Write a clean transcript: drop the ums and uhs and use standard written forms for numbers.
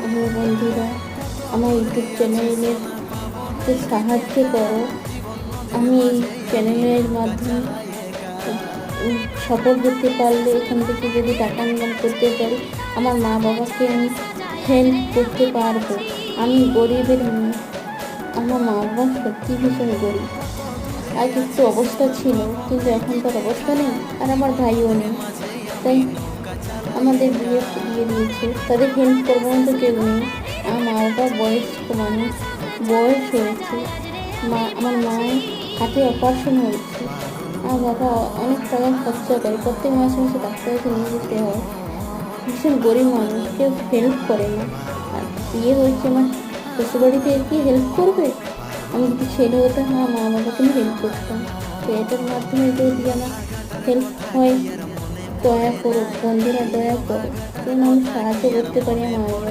আমার বন্ধুরা আমার ইউটিউব চ্যানেলের সাহায্য করো। আমি এই চ্যানেলের মাধ্যমে সফল হতে পারলে, এখান থেকে যদি টাকা ইনকাম করতে পারি, আমার মা বাবাকে আমি হেল্প করতে পারবো। আমি গরিবের মেয়ে, আমার মা বাবা সত্যি ভীষণ গরিব। আগে একটু অবস্থা ছিল, কিন্তু এখন তার অবস্থা নেই, আর আমার ভাইও নেই। তাই আমাদের বিয়ে দিয়ে দিয়েছে, তাদের হেল্প করবো না তো কেউ নেই। আমার মা বাবা বয়স্ক মানুষ, বয়স হয়েছে। আমার মায়ের হাতে অপারেশন হয়েছে। আমার বাবা অনেক টাকা খরচা করে, প্রত্যেক মাসে মাসে ডাক্তারকে নিয়ে যেতে হয়। ভীষণ গরিব মানুষ, কেউ হেল্প করে না। আর বিয়ে হয়েছে আমার শ্বশুরবাড়িতে, কি হেল্প করবে? আমি যদি ছেলে হতাম, আমার মা বাবাকে আমি হেল্প করতাম। তো এটার মাধ্যমে যদি আমার হেল্প হয়, দয়া করো বন্ধুরা, দয়া করো, যেন আমি সাহায্য করতে পারি আমার মা বাবাকে।